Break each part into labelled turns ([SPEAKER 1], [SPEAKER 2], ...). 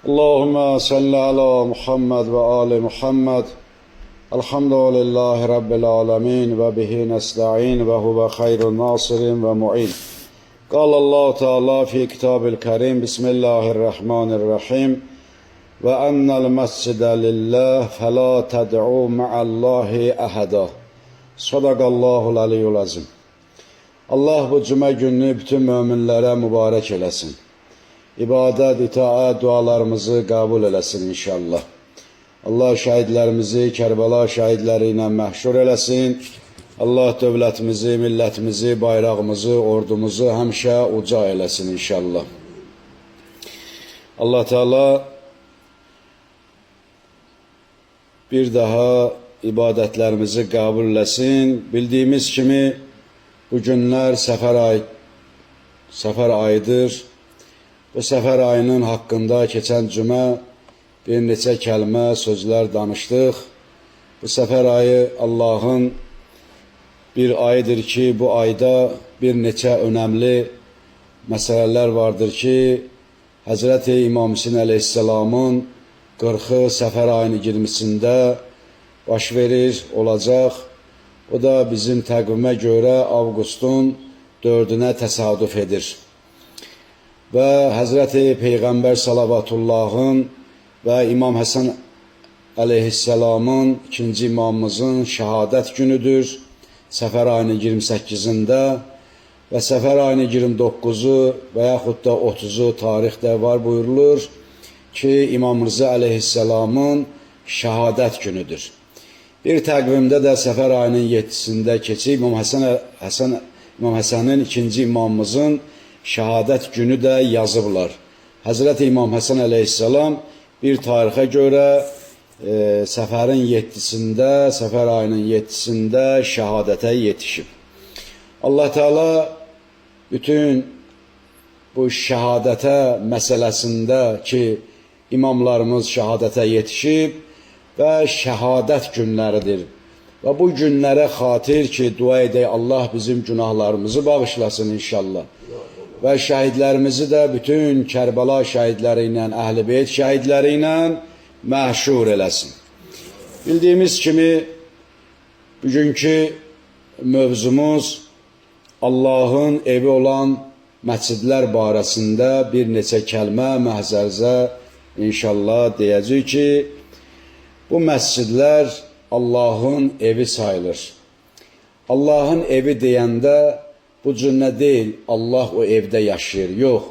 [SPEAKER 1] Allahümme salli ala Muhammed ve ali Muhammed. Elhamdülillahi Rabbil alemin ve bihi nesta'in ve huve hayrun nasirin ve mu'in. قال الله تعالى في كتاب الكريم بسم الله الرحمن الرحيم وأن المسجد لله فلا تدعوا مع الله أحدا صدق الله العلي العظيم. Allah bu cuma gününü bütün müminlere mübarek eləsin. İbadet, itaat, dualarımızı kabul eləsin inşallah. Allah şəhidlərimizi Kərbəla şəhidləri ilə məhşur eləsin. Allah dövlətimizi, millətimizi, bayrağımızı, ordumuzu həmişə uca eləsin inşallah. Allah Teala bir daha ibadətlərimizi kabul eləsin. Bildiyimiz kimi bu günlər səfər ayıdır. Bu səfər ayının haqqında keçən cümə bir neçə kəlmə, sözlər danışdıq. Bu səfər ayı Allahın bir ayıdır ki, bu ayda bir neçə önəmli məsələlər vardır ki, Həzrəti İmam Hüseyin əleyhisselamın 40-ı səfər ayının 20-sində baş verir, olacaq. O da bizim təqvimə görə avqustun 4-ünə təsadüf edir. Və Həzrəti Peyğəmbər Salavatullahın və İmam Həsən əleyhisselamın, ikinci imamımızın şəhadət günüdür. Səfər ayının 28-də və səfər ayının 29-u və yaxud da 30-u tarixdə var buyurulur ki, İmam Rıza əleyhisselamın şəhadət günüdür. Bir təqvimdə də səfər ayının 7-sində keçib İmam Həsənin ikinci imamımızın şəhadət günü də yazıblar. Həzrəti İmam Həsən əleyhisselam bir tarixə görə səfərin 7-sində, səfər ayının 7-sində şəhadətə yetişib. Allah Teala bütün bu şəhadətə məsələsində ki, imamlarımız şəhadətə yetişib və şəhadət günləridir. Və bu günlərə xatir ki, dua edək, Allah bizim günahlarımızı bağışlasın inşallah. Və şəhidlərimizi də bütün Kərbəla şəhidləri ilə, Əhl-i Beyt şəhidləri ilə məhşur eləsin. Bildiyimiz kimi, bugünkü mövzumuz Allahın evi olan məscidlər barəsində bir neçə kəlmə məhzərzə inşallah deyəcək ki, bu məscidlər Allahın evi sayılır. Allahın evi deyəndə bu cümlə deyil, Allah o evdə yaşayır, yox.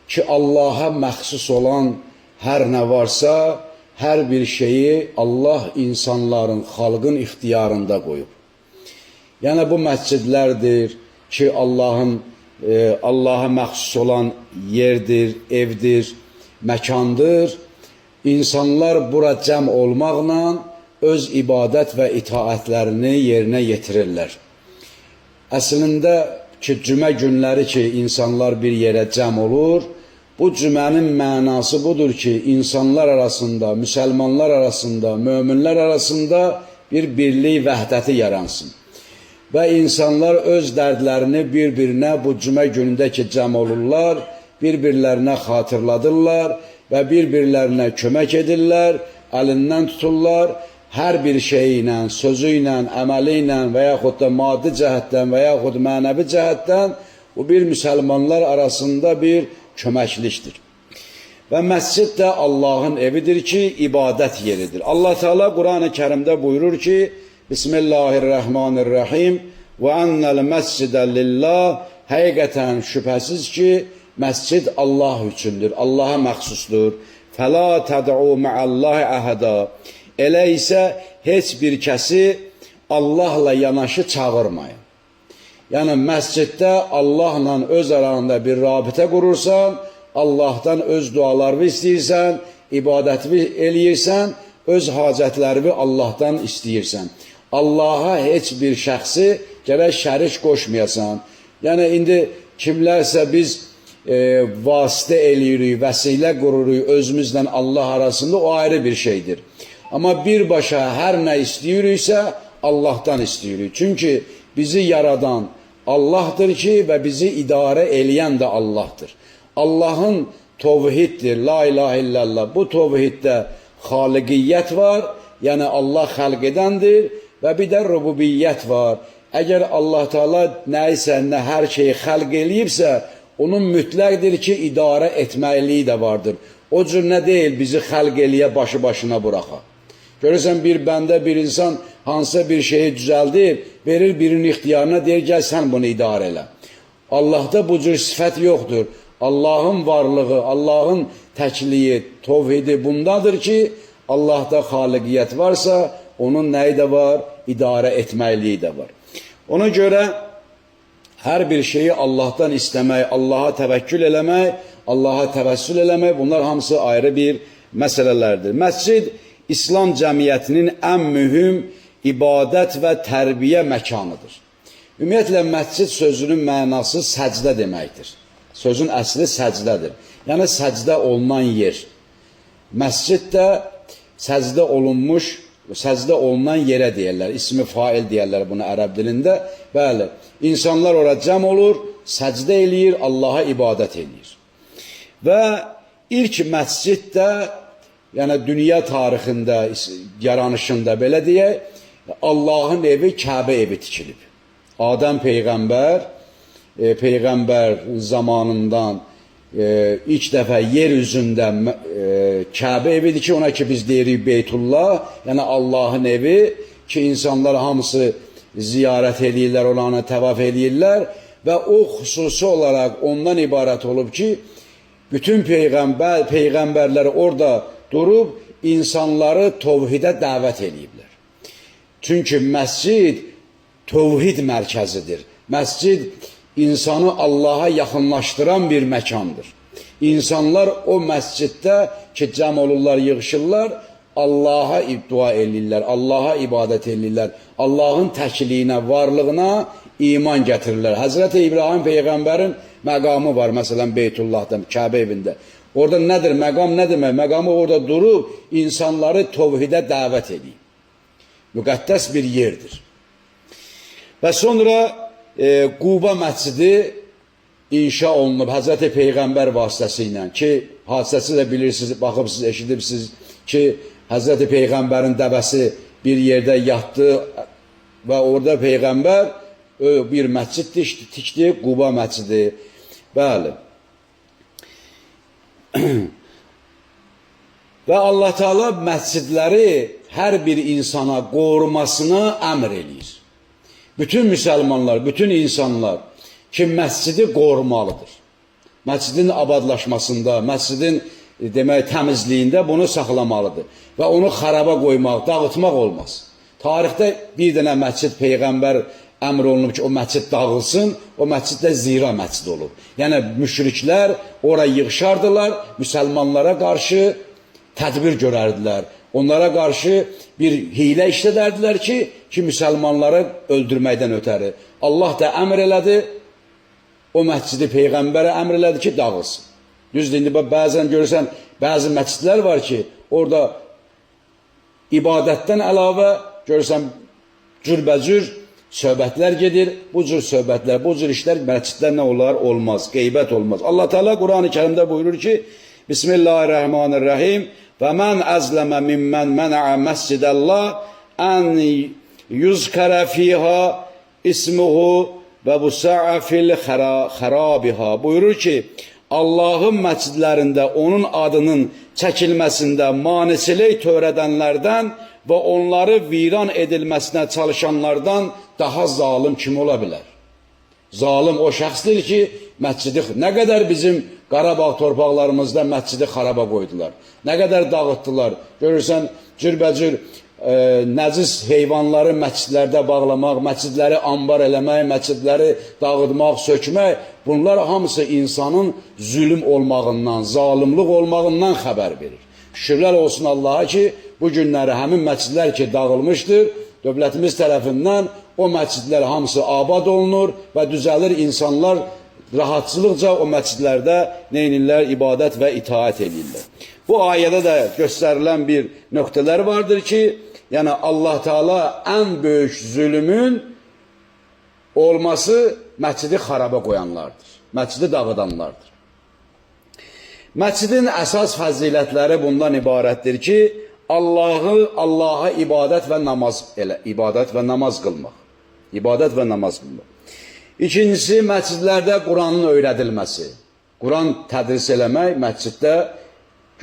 [SPEAKER 1] Ki Allaha məxsus olan hər nə varsa, hər bir şeyi Allah insanların, xalqın ixtiyarında qoyub. Yəni bu məscidlərdir ki, Allaha məxsus olan yerdir, evdir, məkandır. İnsanlar bura cəm olmaqla öz ibadət və itaətlərini yerinə yetirirlər. Əslində ki, cümə günləri ki, insanlar bir yerə cəm olur, bu cümənin mənası budur ki, insanlar arasında, müsəlmanlar arasında, möminlər arasında bir birlik, vəhdəti yaransın. Və insanlar öz dərdlərini bir-birinə bu cümə günündə ki, cəm olurlar, bir-birlərinə xatırladırlar və bir-birlərinə kömək edirlər, əlindən tuturlar, hər bir şeyi ilə, sözü ilə, əməli ilə və yaxud da maddi cəhətdən və yaxud mənəvi cəhətdən bu bir müsəlmanlar arasında bir köməklikdir. Və məscid də Allahın evidir ki, ibadət yeridir. Allah Teala Quran-ı Kərimdə buyurur ki, Bismillahirrahmanirrahim və ennəl məscidə lillah, həqiqətən şübhəsiz ki, məscid Allah üçündür, Allaha məxsusdur. Fəla təd'u mə'allahi əhədə. Elə isə heç bir kəsi Allahla yanaşı çağırmayın. Yəni məsciddə Allahla öz aranda bir rabitə qurursan, Allahdan öz dualarını istəyirsən, ibadətini eləyirsən, öz hacətlərini Allahdan istəyirsən. Allaha heç bir şəxsi gərək şərik qoşmayasan. Yəni indi kimlərsə biz vasitə eləyirik, vəsilə qururuq özümüzlə Allah arasında, o ayrı bir şeydir. Amma birbaşa hər nə istəyiriksə Allahdan istəyirik. Çünki bizi yaradan Allahdır ki və bizi idarə eləyən də Allahdır. Allahın tovhiddir, la ilahe illallah. Bu tovhiddə xaliqiyyət var, yəni Allah xəlq edəndir və bir də rububiyyət var. Əgər Allah Teala nəyisə, nə hər şeyi xəlq eləyibsə, onun mütləqdir ki, idarə etməkliyi də vardır. O cür nə deyil, bizi xəlq eləyə başı başına buraxa. Görürsən, bir bəndə, bir insan hansısa bir şeyi düzəldir, verir birinin ixtiyarına, deyir, gəl sən bunu idarə elə. Allahda bu cür sifət yoxdur. Allahın varlığı, Allahın təkliyi, tovhidi bundadır ki, Allahda xaliqiyyət varsa, onun nəyi də var? İdarə etməkliyi də var. Ona görə hər bir şeyi Allahdan istəmək, Allaha təvəkkül eləmək, Allaha təvəssül eləmək, bunlar hamısı ayrı bir məsələlərdir. Məscid, İslam cəmiyyətinin ən mühüm ibadət və tərbiyə məkanıdır. Ümumiyyətlə, məscid sözünün mənası səcdə deməkdir. Sözün əsli səcdədir. Yəni, səcdə olunan yer. Məscid də səcdə olunmuş, səcdə olunan yerə deyərlər. İsmi fail deyərlər bunu ərəb dilində. Bəli, insanlar ora cəm olur, səcdə eləyir, Allaha ibadət eləyir. Və ilk məscid də, yəni dünya tarixində, yaranışında belə deyək, Allahın evi Kəbə evi tikilib. Adəm Peyğəmbər zamanından ilk dəfə yer üzündə Kəbə evidir ki, ona ki biz deyirik Beytullah, yəni Allahın evi ki, insanlar hamısı ziyarət eləyirlər, ona təvaf eləyirlər və o xüsusi olaraq ondan ibarət olub ki, bütün peyğəmbərlər orada durub insanları tovhidə dəvət eləyiblər. Çünki məscid tovhid mərkəzidir. Məscid insanı Allaha yaxınlaşdıran bir məkandır. İnsanlar o məsciddə ki, cəm olurlar, yığışırlar, Allaha dua eləyirlər, Allaha ibadət eləyirlər, Allahın təkliyinə, varlığına iman gətirirlər. Həzrəti İbrahim Peyğəmbərin məqamı var, məsələn, Beytullah'da, Kəbə evində. Orada nədir, məqam nə demək? Məqamı orada durub, insanları tovhidə dəvət edeyim. Müqəddəs bir yerdir. Və sonra Quba məscidi inşa olunub Həzrəti Peyğəmbər vasitəsilə ki, hadisəsi də bilirsiniz, baxıbsınız, eşidibsiniz ki, Həzrəti Peyğəmbərin dəvəsi bir yerdə yatdı və orada Peyğəmbər bir məscid tikdi, Quba məscidi. Bəli. Və Allah Teala məscidləri hər bir insana qorumasına əmr eləyir. Bütün müsəlmanlar, bütün insanlar ki, məscidi qorumalıdır. Məscidin abadlaşmasında, məscidin demək təmizliyində bunu saxlamalıdır. Və onu xaraba qoymaq, dağıtmaq olmaz. Tarixdə bir dənə məscid Peyğəmbər əmr olunub ki, o məscid dağılsın, o məscid də zira məscid olub. Yəni, müşriklər oraya yığışardılar, müsəlmanlara qarşı tədbir görərdilər. Onlara qarşı bir hilə işlədərdilər ki, müsəlmanları öldürməkdən ötəri. Allah da əmr elədi, o məscidi Peyğəmbərə əmr elədi ki, dağılsın. Düzdür, indi bəzən görürsən, bəzi məscidlər var ki, orada ibadətdən əlavə görürsən, cürbəcür söhbətlər gedir, bu cür söhbətlər, bu cür işlər məscidlər nə olar? Olmaz, qeybət olmaz. Allah Teala Quran-ı Kərimdə buyurur ki, Bismillahirrahmanirrahim və mən əzləmə mimmən mənə məscidəllah ən yuzkərə fiha ismuhu və bu sə'afil xərabiha. Buyurur ki, Allahın məscidlərində onun adının çəkilməsində manisilik törədənlərdən və onları viran edilməsinə çalışanlardan daha zalim kim ola bilər? Zalim o şəxsdir ki, məscidi, nə qədər bizim Qarabağ torpaqlarımızda məscidi xaraba qoydular, nə qədər dağıtdılar. Görürsən, cürbəcür nəcis heyvanları məscidlərdə bağlamaq, məscidləri ambar eləmək, məscidləri dağıtmaq, sökmək, bunlar hamısı insanın zülüm olmağından, zalimlik olmağından xəbər verir. Şükürlər olsun Allaha ki, bu günləri həmin məscidlər ki dağılmışdır, dövlətimiz tərəfindən o məscidlər hamısı abad olunur və düzəlir, insanlar rahatçılıqca o məscidlərdə neynirlər? İbadət və itaət edirlər. Bu ayədə də göstərilən bir nöqtələr vardır ki, yəni Allah Teala ən böyük zülümün olması məscidi xaraba qoyanlardır, məscidi dağıdanlardır. Məscidin əsas fəzilətləri bundan ibarətdir ki, Allaha ibadət və namaz qılmaq. İbadət və namaz qılmaq. İkincisi, məscidlərdə Quranın öyrədilməsi. Quran tədris eləmək məsciddə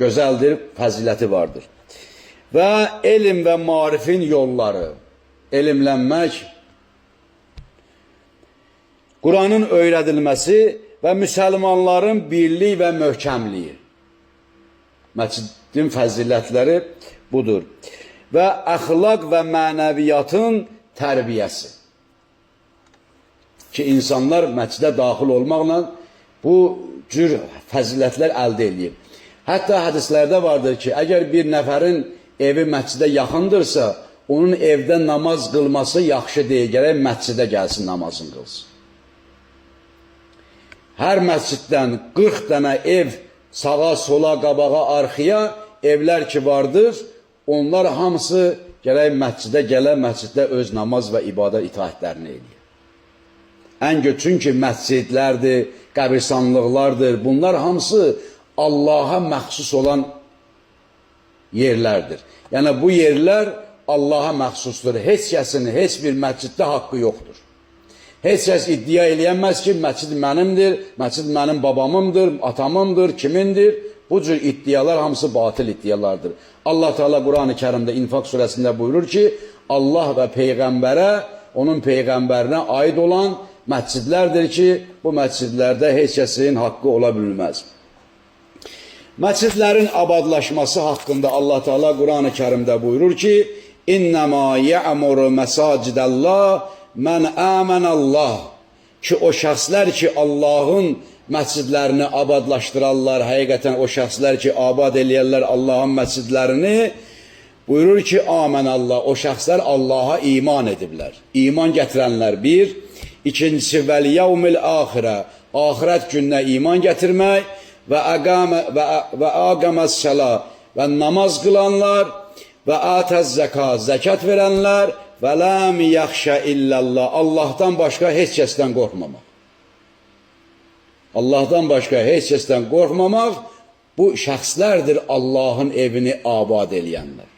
[SPEAKER 1] gözəldir, fəziləti vardır. Və elm və marifin yolları, elmlənmək, Quranın öyrədilməsi və müsəlmanların birliyi və möhkəmliyi. Məscidin fəzilətləri budur. Və əxlaq və mənəviyyatın tərbiyəsi. Ki, insanlar məscidə daxil olmaqla bu cür fəzilətlər əldə edir. Hətta hədislərdə vardır ki, əgər bir nəfərin evi məscidə yaxındırsa, onun evdə namaz qılması yaxşı deyil, gərək məscidə gəlsin, namazını qılsın. Hər məsciddən 40 dənə ev sağa, sola, qabağa, arxaya evlər ki vardır, onlar hamısı gərək məscidə gələ, məsciddə öz namaz və ibadət itaətlərini edir. Ən çünki məscidlərdir, qəbirstanlıqlardır, bunlar hamısı Allaha məxsus olan yerlərdir. Yəni bu yerlər Allaha məxsusdur. Heç kəsin, heç bir məsciddə haqqı yoxdur. Heç kəs iddia eləyənməz ki, məscid mənimdir, məscid mənim babamımdır, atamımdır, kimindir. Bu cür iddialar hamısı batıl iddialardır. Allah Teala Quran-ı Kərimdə İnfaq surəsində buyurur ki, Allah və Peyğəmbərə, onun Peyğəmbərinə aid olan məscidlərdir ki, bu məscidlərdə heç kəsin haqqı ola bilməz. Məscidlərin abadlaşması haqqında Allah Teala Quran-ı Kərimdə buyurur ki, İnnəmā yə'muru məsacidəllah mən əmənəllah ki, o şəxslər ki, Allahın məscidlərini abadlaşdırarlar, həqiqətən o şəxslər ki, abad eləyərlər Allahın məscidlərini, buyurur ki, əmənəllah, o şəxslər Allaha iman ediblər. İman gətirənlər bir, ikincisi vəl-yevmil axirə, axirət gününə iman gətirmək və aqəməs-səla və namaz qılanlar və atəz zəkat, zəkat verənlər və ləm yaxşə illallah, Allahdan başqa heç kəsdən qorxmamaq. Allahdan başqa heç kəsdən qorxmamaq bu şəxslərdir Allahın evini abad eləyənlər.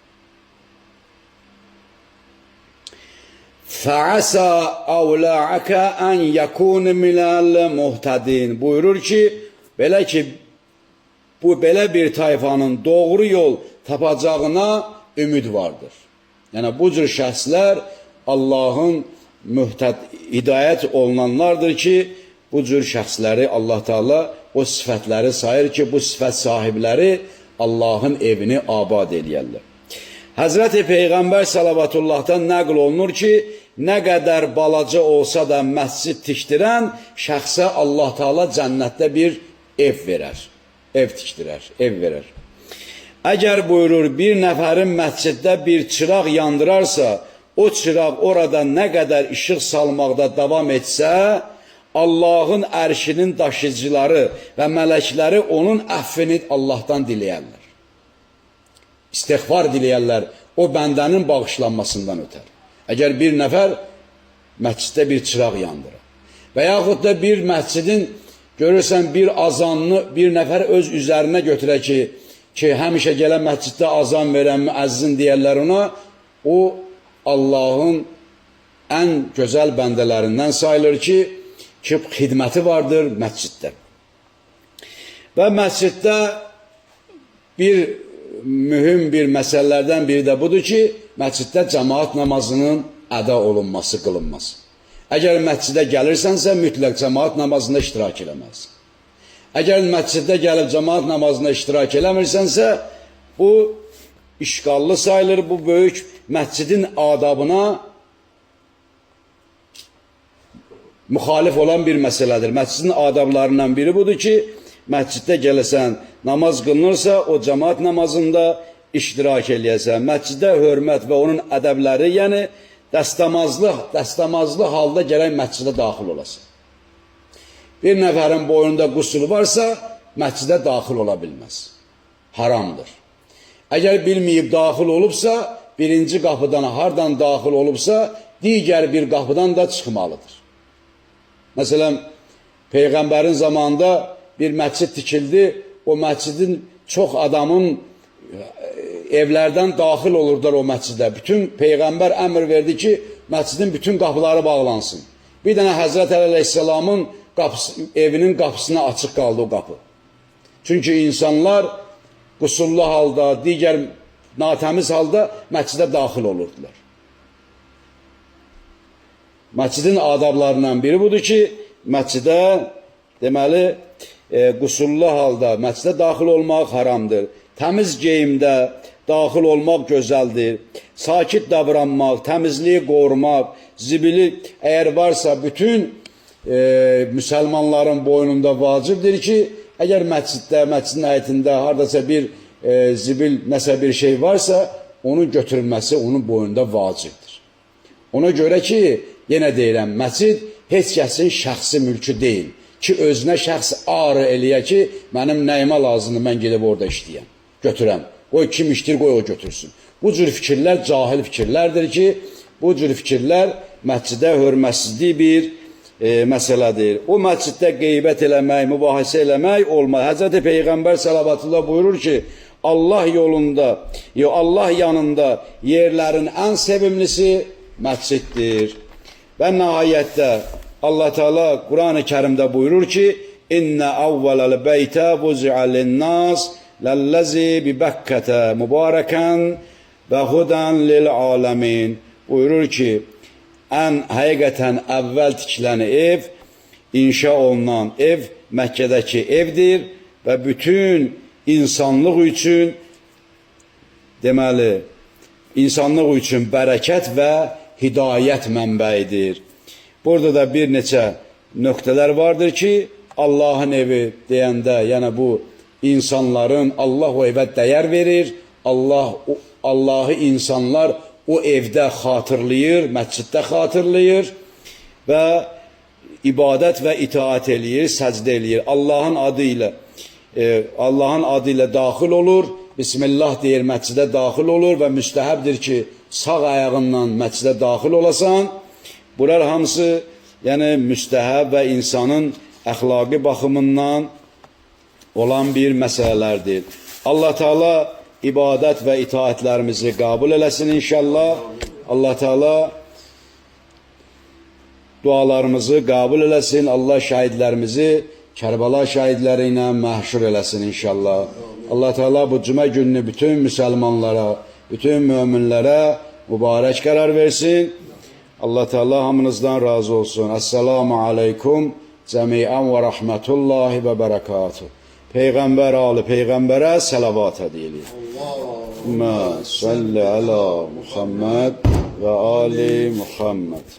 [SPEAKER 1] Fəəsə əvla'əkə ən yəkun minəl muhtədin. Buyurur ki, belə bir tayfanın doğru yol tapacağına ümid vardır. Yəni bu cür şəxslər Allahın hidayət olunanlardır ki, bu cür şəxsləri Allah Teala o sifətləri sayır ki, bu sifət sahibləri Allahın evini abad eləyərlər. Həzrəti Peyğəmbər salavatullahdan nəql olunur ki, nə qədər balaca olsa da məscid tikdirən şəxsə Allah Teala cənnətdə bir ev verər, ev tikdirər, ev verər. Əgər buyurur, bir nəfərin məsciddə bir çıraq yandırarsa, o çıraq orada nə qədər işıq salmaqda davam etsə, Allahın ərşinin daşıyıcıları və mələkləri onun əffini Allahdan diləyərlər. İstiğfar diləyərlər, o bəndənin bağışlanmasından ötər. Əgər bir nəfər məsciddə bir çıraq yandırar və yaxud da bir məscidin görürsən bir azanını bir nəfər öz üzərinə götürər ki, həmişə gələn məsciddə azan verən müəzzin deyərlər ona, o Allahın ən gözəl bəndələrindən sayılır ki, xidməti vardır məsciddə. Və məsciddə mühüm bir məsələlərdən biri də budur ki, məsciddə cəmaat namazının əda olunması, qılınması. Əgər məscidə gəlirsənsə, mütləq cəmaat namazında iştirak eləməlisən. Əgər məsciddə gəlib cəmaat namazında iştirak eləmirsənsə, bu işqallı sayılır, bu böyük məscidin adabına müxalif olan bir məsələdir. Məscidin adablarından biri budur ki, məsciddə gələsən, namaz qılınırsa, o cəmaat namazında iştirak eləyəsən. Məsciddə hörmət və onun ədəbləri, yəni dəstəmazlı halda gərək məscidə daxil olasın. Bir nəfərin boynunda qüsur varsa, məscidə daxil ola bilməz. Haramdır. Əgər bilməyib daxil olubsa, birinci qapıdan hardan daxil olubsa, digər bir qapıdan da çıxmalıdır. Məsələn, Peyğəmbərin zamanında bir məscid tikildi, o məscidin çox adamın evlərdən daxil olurdular o məscidə. Bütün Peyğəmbər əmr verdi ki, məscidin bütün qapıları bağlansın. Bir dənə Həzrət Əli Əleyhisselamın evinin qapısına açıq qaldı o qapı. Çünki insanlar qusurlu halda, digər natəmiz halda məscidə daxil olurdular. Məscidin adablarından biri budur ki, məscidə deməli qusurlu halda məscidə daxil olmaq haramdır. Təmiz geyimdə daxil olmaq gözəldir. Sakit davranmaq, təmizliyi qorumaq, zibili əgər varsa bütün müsəlmanların boynunda vacibdir ki, əgər məsciddə, məscidin həyətində hardasa bir zibil, nəsə bir şey varsa, onun götürülməsi onun boynunda vacibdir. Ona görə ki, yenə deyirəm, məscid heç kəsin şəxsi mülkü deyil ki, özünə şəxs ağrı eləyə ki, mənim nəyimə lazımdır, mən gedib orada işləyəm, götürəm. Qoy kim işləyir, qoy o götürsün. Bu cür fikirlər cahil fikirlərdir ki, bu cür fikirlər məscidə hörmətsizlik bir məsələdir. O məsciddə qeybət eləmək, mübahisə eləmək olmaz. Həzrəti Peyğəmbər salavatullah buyurur ki, Allah yolunda, Allah yanında yerlərin ən sevimlisi məsciddir. Və nəhayətdə Allah Teala Quran-ı Kərimdə buyurur ki, İnnə avvələl beytə vuzi'a linnās ləllazi bi Bəkkətə mübarəkən və hudən lil aləmin. Buyurur ki, ən həqiqətən əvvəl tikilən ev, inşa olunan ev Məkkədəki evdir və bütün insanlıq üçün deməli, insanlıq üçün bərəkət və hidayət mənbəyidir. Burada da bir neçə nöqtələr vardır ki, Allahın evi deyəndə, yəni bu insanların, Allah o evə dəyər verir, Allahı insanlar o evdə xatırlayır, məsciddə xatırlayır və ibadət və itaat eləyir, səcdə eləyir. Allahın adı ilə daxil olur, Bismillah deyir, məscidə daxil olur və müstəhəbdir ki, sağ ayağından məscidə daxil olasan. Bunlar hamısı yəni müstəhəb və insanın əxlaqi baxımından olan bir məsələlərdir. Allah Teala ibadət və itaətlərimizi qəbul eləsin inşallah. Allah Teala dualarımızı qəbul eləsin. Allah şəhidlərimizi Kərbəla şəhidləri ilə məhşur eləsin inşallah. Allah Teala bu cümə gününü bütün müsəlmanlara, bütün möminlərə mübarək qərar versin. Allah Teala hamınızdan razı olsun. Esselamu aleykum cəmiən və rəhmətullahi və bərəkatuhu. Peyğəmbər ali Peyğəmbərə səlavat edilir. Allahümmə salli əla Muhammed və ali Muhammed.